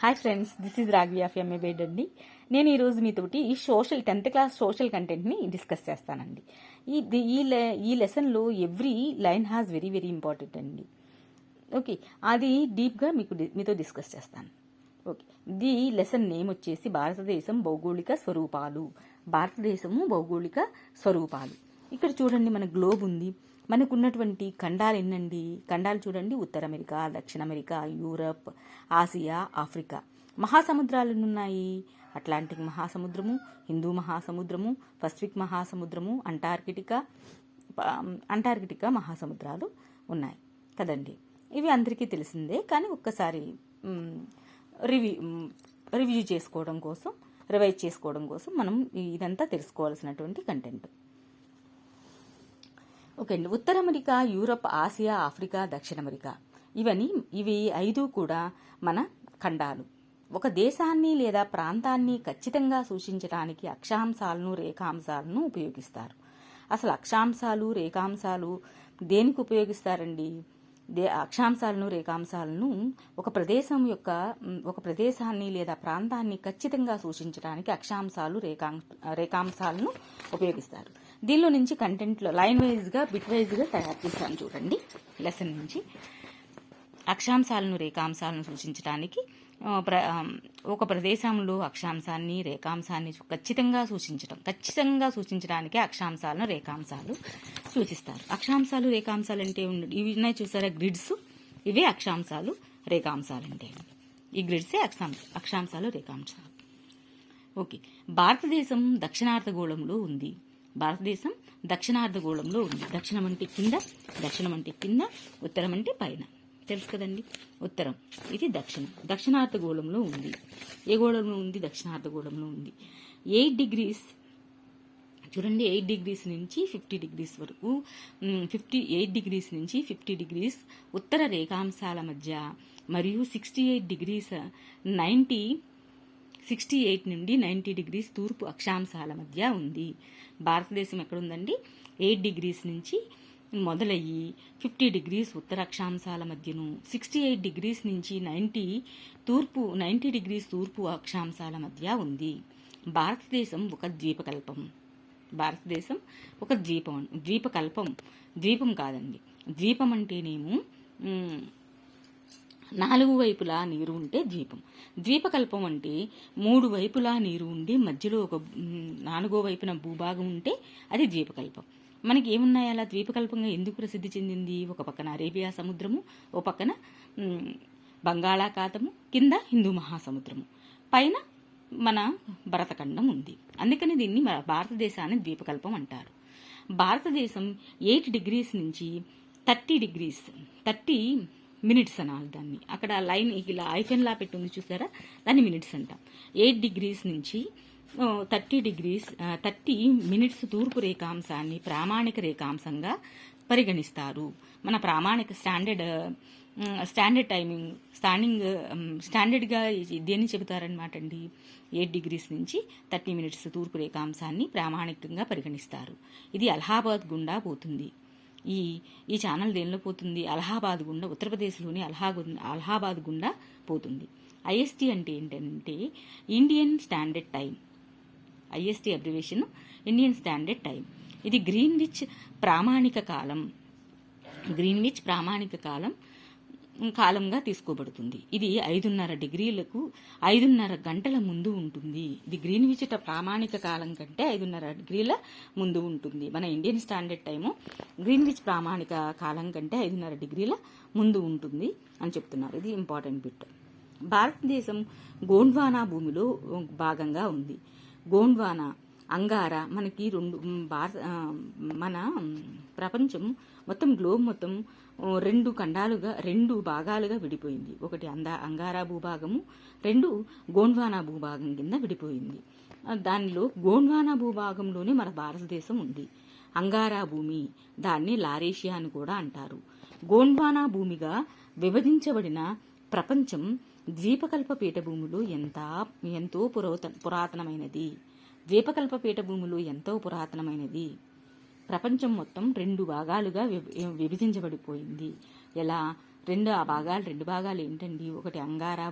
Hi friends, this is Raghavi of M A BEd అండి. నేను ఈరోజు మీతోటి ఈ 10th క్లాస్ సోషల్ కంటెంట్ని డిస్కస్ చేస్తానండి. ఈ లెసన్లో every line has very very important అండి. ఓకే, అది డీప్గా మీతో డిస్కస్ చేస్తాను. ఓకే, ది లెసన్ నేమ్ వచ్చేసి భారతదేశం భౌగోళిక స్వరూపాలు. భారతదేశము భౌగోళిక స్వరూపాలు. ఇక్కడ చూడండి, మన గ్లోబ్ ఉంది. మనకున్నటువంటి ఖండాలు ఎన్నండి? ఖండాలు చూడండి, ఉత్తర అమెరికా, దక్షిణ అమెరికా, యూరప్, ఆసియా, ఆఫ్రికా. మహాసముద్రాలు ఉన్నాయి. అట్లాంటిక్ మహాసముద్రము, హిందూ మహాసముద్రము, పసిఫిక్ మహాసముద్రము, అంటార్కిటికా మహాసముద్రాలు ఉన్నాయి కదండి. ఇవి అందరికీ తెలిసిందే, కానీ ఒక్కసారి రివ్యూ చేసుకోవడం కోసం, రివైజ్ చేసుకోవడం కోసం మనం ఇదంతా తెలుసుకోవాల్సినటువంటి కంటెంట్. ఓకే అండి, ఉత్తర అమెరికా, యూరప్, ఆసియా, ఆఫ్రికా, దక్షిణ అమెరికా, ఇవి 5 కూడా మన ఖండాలు. ఒక దేశాన్ని లేదా ప్రాంతాన్ని ఖచ్చితంగా సూచించడానికి అక్షాంశాలను, రేఖాంశాలను ఉపయోగిస్తారు. అసలు అక్షాంశాలు, రేఖాంశాలు దేనికి ఉపయోగిస్తారండి? అక్షాంశాలను, రేఖాంశాలను ఒక ప్రదేశాన్ని లేదా ప్రాంతాన్ని ఖచ్చితంగా సూచించడానికి అక్షాంశాలు, రేఖాంశాలను ఉపయోగిస్తారు. దీనిలో నుంచి కంటెంట్లో లైన్ వైజ్గా, బిట్ వైజ్గా తయారు చేశాను చూడండి. లెసన్ నుంచి అక్షాంశాలను, రేఖాంశాలను సూచించడానికి ఒక ప్రదేశంలో అక్షాంశాన్ని, రేఖాంశాన్ని ఖచ్చితంగా సూచించడానికి అక్షాంశాలను, రేఖాంశాలు సూచిస్తారు. అక్షాంశాలు, రేఖాంశాలు అంటే ఇవి ఉన్నాయి చూసారా, గ్రిడ్స్. ఇవే అక్షాంశాలు, రేఖాంశాలు అంటే. ఈ గ్రిడ్సే అక్షాంశాలు, రేఖాంశాలు. ఓకే, భారతదేశం దక్షిణార్ధగోళంలో ఉంది. దక్షిణం అంటే కింద, ఉత్తరం అంటే పైన. తెలుసు కదండి. ఉత్తరం ఇది దక్షిణార్ధగోళంలో ఉంది. ఏ గోళంలో ఉంది? దక్షిణార్ధగోళంలో ఉంది. 8 degrees చూడండి, 8 degrees నుంచి 50 degrees వరకు, 8 degrees నుంచి 50 degrees ఉత్తర రేఖాంశాల మధ్య, మరియు 68 నుండి 90 degrees తూర్పు అక్షాంశాల మధ్య ఉంది. భారతదేశం ఎక్కడుందండి? 8 degrees నుంచి మొదలయ్యి 50 degrees ఉత్తర అక్షాంశాల మధ్యను, 68 degrees నుంచి 90 degrees తూర్పు అక్షాంశాల మధ్య ఉంది. భారతదేశం ఒక ద్వీపకల్పం. ద్వీపం కాదండి. ద్వీపం అంటేనేమో 4 వైపులా నీరు ఉంటే ద్వీపం. ద్వీపకల్పం అంటే 3 వైపులా నీరు ఉండి మధ్యలో ఒక 4వ వైపున భూభాగం ఉంటే అది ద్వీపకల్పం. మనకి ఏమున్నాయి అలా? ద్వీపకల్పంగా ఎందుకు ప్రసిద్ధి చెందింది? ఒక పక్కన అరేబియా సముద్రము, ఓ పక్కన బంగాళాఖాతము, కింద హిందూ మహాసముద్రము, పైన మన భరతఖండం ఉంది. అందుకని దీన్ని భారతదేశాన్ని ద్వీపకల్పం అంటారు. భారతదేశం 8 degrees నుంచి 30 minutes అనాలి దాన్ని. అక్కడ లైన్ ఇలా ఐఫెన్లా పెట్టుంది చూసారా, దాన్ని మినిట్స్ అంటాం. 8 degrees నుంచి 30 minutes తూర్పు రేఖాంశాన్ని ప్రామాణిక రేఖాంశంగా పరిగణిస్తారు. మన ప్రామాణిక స్టాండర్డ్గా దేన్ని చెబుతారనమాట అండి? 8 degrees నుంచి 30 minutes తూర్పు రేఖాంశాన్ని ప్రామాణికంగా పరిగణిస్తారు. ఇది అలహాబాద్ గుండా పోతుంది. ఈ ఛానల్ దేనిలో పోతుంది? అలహాబాద్ గుండా, ఉత్తరప్రదేశ్లోని అలహాబాద్ గుండా పోతుంది. ఐఎస్టీ అంటే ఏంటంటే Indian standard time. IST abbreviation Indian standard time. ఇది గ్రీన్విచ్ ప్రామాణిక కాలంగా తీసుకోబడుతుంది. ఇది 5:30 గంటల ముందు ఉంటుంది. ఇది గ్రీన్విచ్ ప్రామాణిక కాలం కంటే 5:30 degrees ముందు ఉంటుంది. మన ఇండియన్ స్టాండర్డ్ టైము గ్రీన్విచ్ ప్రామాణిక కాలం కంటే 5:30 degrees ముందు ఉంటుంది అని చెప్తున్నారు. ఇది ఇంపార్టెంట్ బిట్. భారతదేశం గోండ్వానా భూమిలో భాగంగా ఉంది. గోండ్వానా, అంగారా మనకి మన ప్రపంచం మొత్తం, గ్లోబ్ మొత్తం 2 భాగాలుగా విడిపోయింది. ఒకటి అంగారా భూభాగము, 2 గోండ్వానా భూభాగం కింద విడిపోయింది. దానిలో గోండ్వానా భూభాగంలోనే మన భారతదేశం ఉంది. అంగారా భూమి, దాన్ని లారేషియా అని కూడా అంటారు. గోండ్వానా భూమిగా విభజించబడిన ప్రపంచం ద్వీపకల్ప పీఠభూములు ఎంతో పురాతనమైనది. ప్రపంచం మొత్తం 2 భాగాలుగా విభజించబడిపోయింది. ఎలా? రెండు భాగాలు ఏంటండి, ఒకటి అంగారా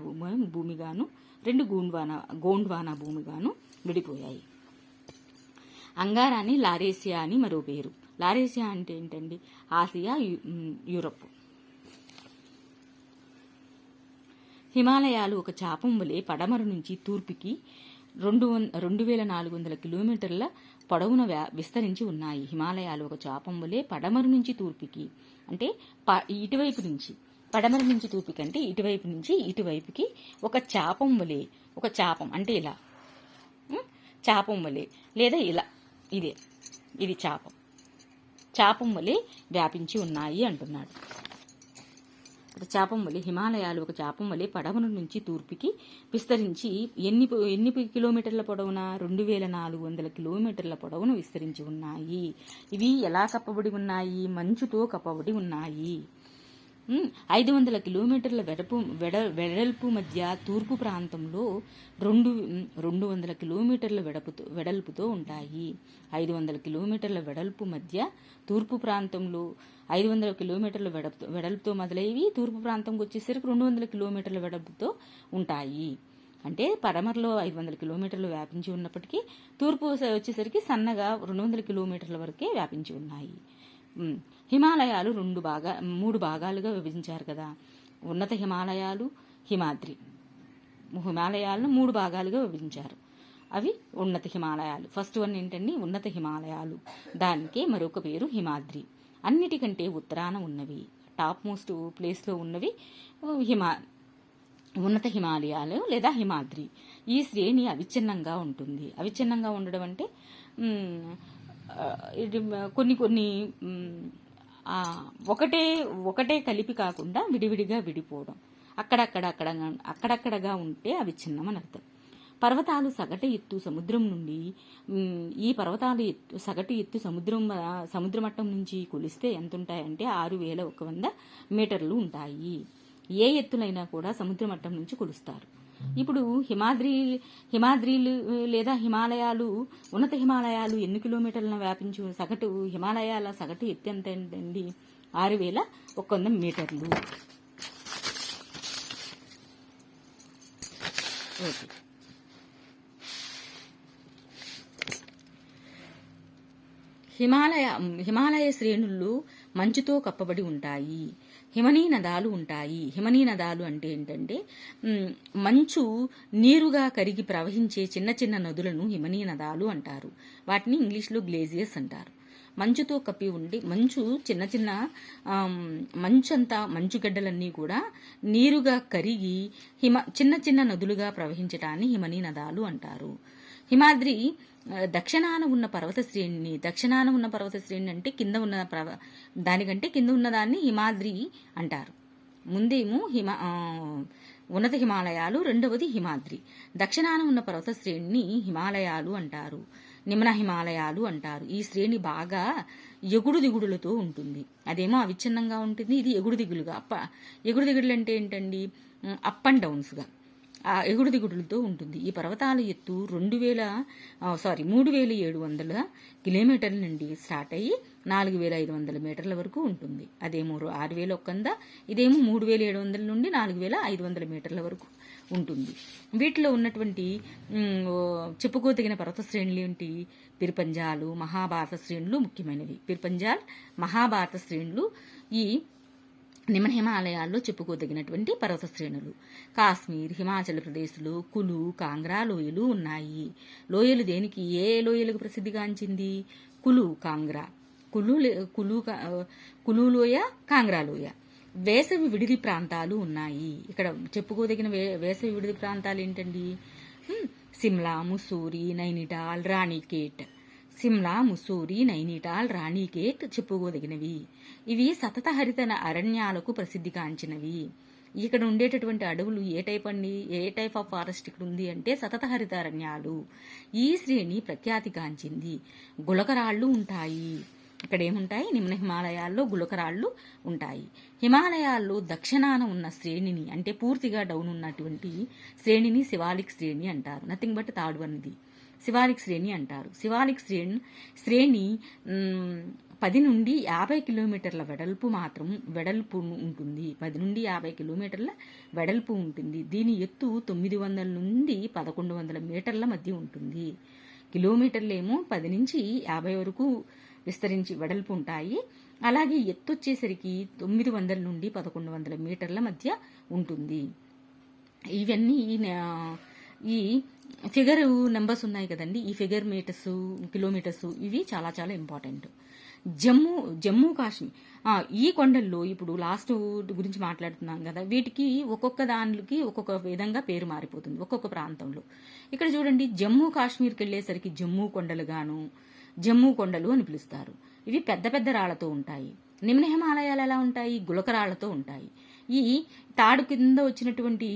భూమిగాను, రెండు గోండ్వానా భూమిగాను విడిపోయాయి. అంగారాని లారేసియా అని మరో పేరు. లారేసియా అంటే ఏంటండి, ఆసియా, యూరప్. హిమాలయాలు ఒక చాపం వలె పడమర నుంచి తూర్పుకి 2400 కిలోమీటర్ల పొడవున విస్తరించి ఉన్నాయి. హిమాలయాలు ఒక చాపం వలె పడమర నుంచి తూర్పుకి అంటే ఇటువైపు నుంచి, పడమర నుంచి తూర్పుకి అంటే ఇటువైపు నుంచి ఇటువైపుకి ఒక చాపం వలె, ఒక చాపం అంటే ఇలా, చాపం వలె లేదా ఇలా, ఇది చాపం వలె వ్యాపించి ఉన్నాయి అంటున్నాడు. చాపం వలె హిమాలయాలు ఒక చాపం వలె పడమర నుంచి తూర్పుకి విస్తరించి ఎన్ని కిలోమీటర్ల పొడవున 2400 కిలోమీటర్ల పొడవున విస్తరించి ఉన్నాయి. ఇవి ఎలా కప్పబడి ఉన్నాయి, మంచుతో కప్పబడి ఉన్నాయి. 500 కిలోమీటర్ల వెడల్పు మధ్య తూర్పు ప్రాంతంలో 200 కిలోమీటర్ల వెడల్పుతో ఉంటాయి. 500 కిలోమీటర్ల వెడల్పు మధ్య తూర్పు ప్రాంతంలో 500 కిలోమీటర్ల వెడల్పుతో మొదలైవి తూర్పు ప్రాంతంకి వచ్చేసరికి 200 కిలోమీటర్ల వెడల్పుతో ఉంటాయి. అంటే పడమరలో 500 కిలోమీటర్లు వ్యాపించి ఉన్నప్పటికీ తూర్పు వచ్చేసరికి సన్నగా 200 కిలోమీటర్ల వరకే వ్యాపించి ఉన్నాయి. హిమాలయాలు 3 భాగాలుగా విభజించారు కదా, ఉన్నత హిమాలయాలు, హిమాద్రి. హిమాలయాలను 3 భాగాలుగా విభజించారు. అవి ఉన్నత హిమాలయాలు. ఫస్ట్ వన్ ఏంటండి, ఉన్నత హిమాలయాలు. దానికే మరొక పేరు హిమాద్రి. అన్నిటికంటే ఉత్తరాన ఉన్నవి, టాప్ మోస్ట్ ప్లేస్లో ఉన్నవి ఉన్నత హిమాలయాలు లేదా హిమాద్రి. ఈ శ్రేణి అవిచ్ఛిన్నంగా ఉంటుంది. అవిచ్ఛిన్నంగా ఉండడం అంటే కొన్ని ఒకటే కలిపి కాకుండా విడివిడిగా విడిపోవడం, అక్కడక్కడగా ఉంటే అవిచ్ఛిన్నం అని అర్థం. పర్వతాలు సగటు ఎత్తు సముద్రం నుండి ఈ పర్వతాలు సగటు ఎత్తు సముద్ర మట్టం నుంచి కొలిస్తే ఎంత ఉంటాయంటే 6100 మీటర్లు ఉంటాయి. ఏ ఎత్తునైనా కూడా సముద్ర మట్టం నుంచి కొలుస్తారు. ఇప్పుడు హిమాద్రీలు లేదా హిమాలయాలు, ఉన్నత హిమాలయాలు ఎన్ని కిలోమీటర్లను వ్యాపించు హిమాలయాల సగటు ఎత్తు ఎంత ఏంటండి, 6100 మీటర్లు. ఓకే. హిమాలయ శ్రేణులు మంచుతో కప్పబడి ఉంటాయి. హిమనీనదాలు ఉంటాయి. హిమనీనదాలు అంటే ఏంటంటే మంచు నీరుగా కరిగి ప్రవహించే చిన్న చిన్న నదులను హిమనీనదాలు అంటారు. వాటిని ఇంగ్లీష్లో గ్లేజియర్స్ అంటారు. మంచుతో కప్పి ఉండి మంచుగడ్డలన్నీ కూడా నీరుగా కరిగి చిన్న చిన్న నదులుగా ప్రవహించటాన్ని హిమనీనదాలు అంటారు. హిమాద్రి దక్షిణాన ఉన్న పర్వత శ్రేణి అంటే కింద ఉన్న దానికంటే కింద ఉన్నదాన్ని హిమాద్రి అంటారు. ముందేమో ఉన్నత హిమాలయాలు, రెండవది హిమాద్రి. దక్షిణాన ఉన్న పర్వత శ్రేణిని హిమాలయాలు అంటారు, నిమ్న హిమాలయాలు అంటారు. ఈ శ్రేణి బాగా ఎగుడు దిగుడులతో ఉంటుంది. అదేమో అవిచ్ఛిన్నంగా ఉంటుంది, ఇది ఎగుడు దిగులుగా. ఎగుడు దిగుడులు అంటే ఏంటండి, అప్ అండ్ డౌన్స్గా ఎగుడు దిగుడులతో ఉంటుంది. ఈ పర్వతాల ఎత్తు 3700 కిలోమీటర్ల నుండి స్టార్ట్ అయ్యి 4500 మీటర్ల వరకు ఉంటుంది. అదేమో 6100, ఇదేమో 3700 నుండి 4500 మీటర్ల వరకు ఉంటుంది. వీటిలో ఉన్నటువంటి చెప్పుకోదగిన పర్వత శ్రేణులు ఏంటి, పిర్పంజాలు, మహాభారత శ్రేణులు ముఖ్యమైనవి. పిర్పంజాల్, మహాభారత శ్రేణులు ఈ నిమ్న హిమాలయాల్లో చెప్పుకోదగినటువంటి పర్వత శ్రేణులు. కాశ్మీర్, హిమాచల్ ప్రదేశ్లో కులు, కాంగ్రా లోయలు ఉన్నాయి. లోయలు దేనికి, ఏ లోయలకు ప్రసిద్ధిగాంచింది, కులు, కాంగ్రా. కులు లోయ, కాంగ్రా లోయ. వేసవి విడిది ప్రాంతాలు ఉన్నాయి. ఇక్కడ చెప్పుకోదగిన వేసవి విడిది ప్రాంతాలు ఏంటండి, సిమ్లా, ముస్సూరి, నైనిటాల్, రాణికేట్. సిమ్లా, ముస్సూరి, నైనిటాల్, రాణికేట్ చెప్పుకోదగినవి. ఇవి సతత హరిత అరణ్యాలకు ప్రసిద్ధిగాంచినవి. ఇక్కడ ఉండేటటువంటి అడవులు ఏ టైప్ ఆఫ్ ఫారెస్ట్ ఇక్కడ ఉంది అంటే సతత హరిత అరణ్యాలు. ఈ శ్రేణి ప్రఖ్యాతిగాంచింది. గులకరాళ్లు ఉంటాయి. ఇక్కడ ఏముంటాయి, నిమ్న హిమాలయాల్లో గులకరాళ్లు ఉంటాయి. హిమాలయాల్లో దక్షిణాన ఉన్న శ్రేణిని అంటే పూర్తిగా డౌన్ ఉన్నటువంటి శ్రేణిని శివాలిక్ శ్రేణి అంటారు. నథింగ్ బట్ థర్డ్ వన్ ఇది శివాలిక్ శ్రేణి అంటారు. శివాలిక్ శ్రేణి 10 నుండి 50 కిలోమీటర్ల వెడల్పు ఉంటుంది. 10 నుండి 50 కిలోమీటర్ల వెడల్పు ఉంటుంది. దీని ఎత్తు 900 నుండి 1100 మీటర్ల మధ్య ఉంటుంది. కిలోమీటర్లేమో 10 నుంచి 50 వరకు విస్తరించి వెడల్పు ఉంటాయి. అలాగే ఎత్తు వచ్చేసరికి 900 నుండి 1100 మీటర్ల మధ్య ఉంటుంది. ఇవన్నీ ఈ ఫిగర్ నెంబర్స్ ఉన్నాయి కదండి, ఈ ఫిగర్ మీటర్స్, కిలోమీటర్స్ ఇవి చాలా చాలా ఇంపార్టెంట్. జమ్మూ కాశ్మీర్ ఈ కొండల్లో ఇప్పుడు లాస్ట్ గురించి మాట్లాడుతున్నాం కదా, వీటికి ఒక్కొక్క దానికి ఒక్కొక్క విధంగా పేరు మారిపోతుంది ఒక్కొక్క ప్రాంతంలో. ఇక్కడ చూడండి, జమ్మూ కాశ్మీర్కి వెళ్ళేసరికి జమ్మూ కొండలు గాను జమ్మూ కొండలు అని పిలుస్తారు. ఇవి పెద్ద పెద్ద రాళ్లతో ఉంటాయి. నిమ్న హిమాలయాలు ఎలా ఉంటాయి? గులకరాళ్లతో ఉంటాయి. ఈ తాడు కింద వచ్చినటువంటి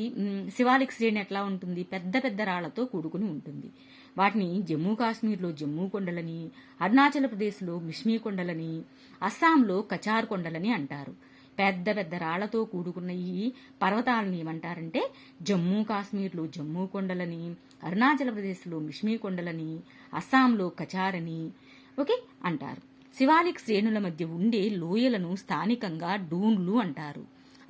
శివాలిక్ శ్రేణి ఎట్లా ఉంటుంది? పెద్ద పెద్ద రాళ్లతో కూడుకుని ఉంటుంది. వాటిని జమ్మూ కాశ్మీర్లో జమ్మూ కొండలని, అరుణాచల్ ప్రదేశ్లో మిష్మీ కొండలని, అస్సాంలో కచార్ కొండలని అంటారు. పెద్ద పెద్ద రాళ్లతో కూడుకున్న ఈ పర్వతాలని ఏమంటారంటే జమ్మూ కాశ్మీర్లో జమ్మూ కొండలని, అరుణాచల్ ప్రదేశ్లో మిష్మీ కొండలని, అస్సాంలో కచార్ అని అంటారు. శివాలిక్ శ్రేణుల మధ్య ఉండే లోయలను స్థానికంగా డూన్లు అంటారు.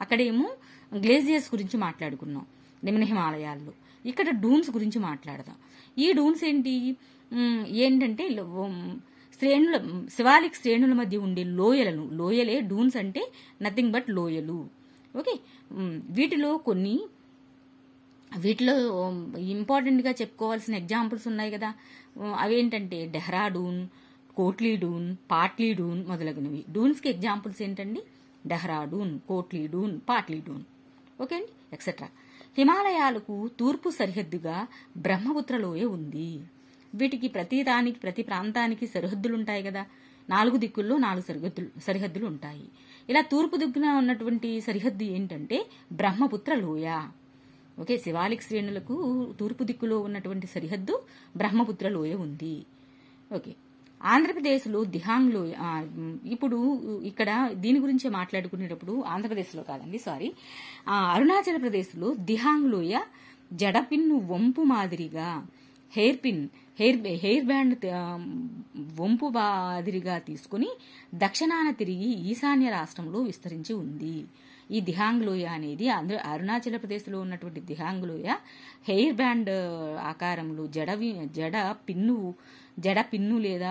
అక్కడేమో గ్లేజియర్స్ గురించి మాట్లాడుకున్నాం నిమ్న హిమాలయాల్లో. ఇక్కడ డూన్స్ గురించి మాట్లాడదాం. ఈ డూన్స్ ఏంటంటే శివాలిక్ శ్రేణుల మధ్య ఉండే లోయలే డూన్స్ అంటే నథింగ్ బట్ లోయలు. వీటిలో ఇంపార్టెంట్గా చెప్పుకోవాల్సిన ఎగ్జాంపుల్స్ ఉన్నాయి కదా, అవేంటంటే డెహ్రాడూన్, కోట్లీ డూన్, పాట్లీ డూన్ మొదలగునవి. డూన్స్కి ఎగ్జాంపుల్స్ ఏంటండి? డెహ్రాడూన్, కోట్లీ డూన్, పాట్లీ డూన్, ఓకే అండి, ఎక్సెట్రా. హిమాలయాలకు తూర్పు సరిహద్దుగా బ్రహ్మపుత్ర లోయ ఉంది. వీటికి ప్రతి ప్రాంతానికి సరిహద్దులు ఉంటాయి కదా, 4 దిక్కుల్లో 4 సరిహద్దులు ఉంటాయి. ఇలా తూర్పు దిక్కున ఉన్నటువంటి సరిహద్దు ఏంటంటే బ్రహ్మపుత్ర లోయ. శివాలిక్ శ్రేణులకు తూర్పు దిక్కులో ఉన్నటువంటి సరిహద్దు బ్రహ్మపుత్ర లోయ ఉంది. ఆంధ్రప్రదేశ్లో దిహాంగ్ లోయ. ఇప్పుడు ఇక్కడ దీని గురించి మాట్లాడుకునేటప్పుడు ఆంధ్రప్రదేశ్లో కాదండి, సారీ, అరుణాచల్ ప్రదేశ్లో దిహాంగ్ లోయ జడపిన్ను వంపు మాదిరిగా హెయిర్ బ్యాండ్ వంపు మాదిరిగా తీసుకుని దక్షిణాన తిరిగి ఈశాన్య రాష్ట్రంలో విస్తరించి ఉంది. ఈ దిహాంగ్ లోయ అనేది అరుణాచల్ ప్రదేశ్లో ఉన్నటువంటి దిహాంగ్ లోయ హెయిర్ బ్యాండ్ ఆకారంలో జడ పిన్ను లేదా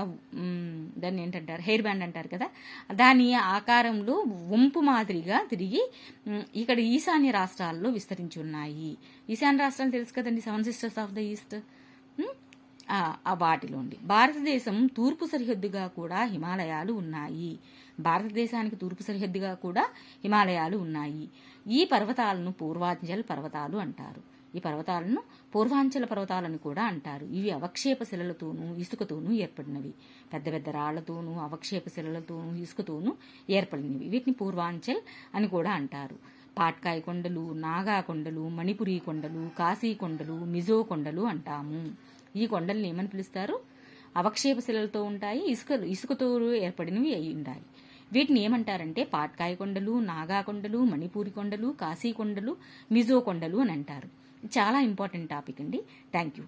దాన్ని ఏంటంటారు, హెయిర్ బ్యాండ్ అంటారు కదా, దాని ఆకారంలో వంపు మాదిరిగా తిరిగి ఇక్కడ ఈశాన్య రాష్ట్రాల్లో విస్తరించి ఉన్నాయి. ఈశాన్య రాష్ట్రాలు తెలుసు కదండి, 7 సిస్టర్స్ ఆఫ్ ద ఈస్ట్. వాటిలోండి భారతదేశం తూర్పు సరిహద్దుగా కూడా హిమాలయాలు ఉన్నాయి. భారతదేశానికి తూర్పు సరిహద్దుగా కూడా హిమాలయాలు ఉన్నాయి. ఈ పర్వతాలను పూర్వాంచల్ పర్వతాలు అంటారు. ఈ పర్వతాలను పూర్వాంచల పర్వతాలను కూడా అంటారు. ఇవి అవక్షేప శిలలతోనూ ఇసుకతోనూ ఏర్పడినవి. పెద్ద పెద్ద రాళ్లతోనూ అవక్షేప శిలలతోనూ ఇసుకతోనూ ఏర్పడినవి. వీటిని పూర్వాంచల్ అని కూడా అంటారు. పాట్కాయ్ కొండలు, నాగా కొండలు, మణిపురి కొండలు, కాశీ కొండలు, మిజో కొండలు అంటాము. ఈ కొండల్ని ఏమని పిలుస్తారు? అవక్షేప శిలలతో ఉంటాయి, ఇసుకతో ఏర్పడినవి అయి ఉంటాయి. వీటిని ఏమంటారంటే పాట్కాయ్ కొండలు, నాగా కొండలు, మణిపూరి కొండలు, కాశీ కొండలు, మిజో కొండలు అని అంటారు. చాలా ఇంపార్టెంట్ టాపిక్ అండి. Thank you.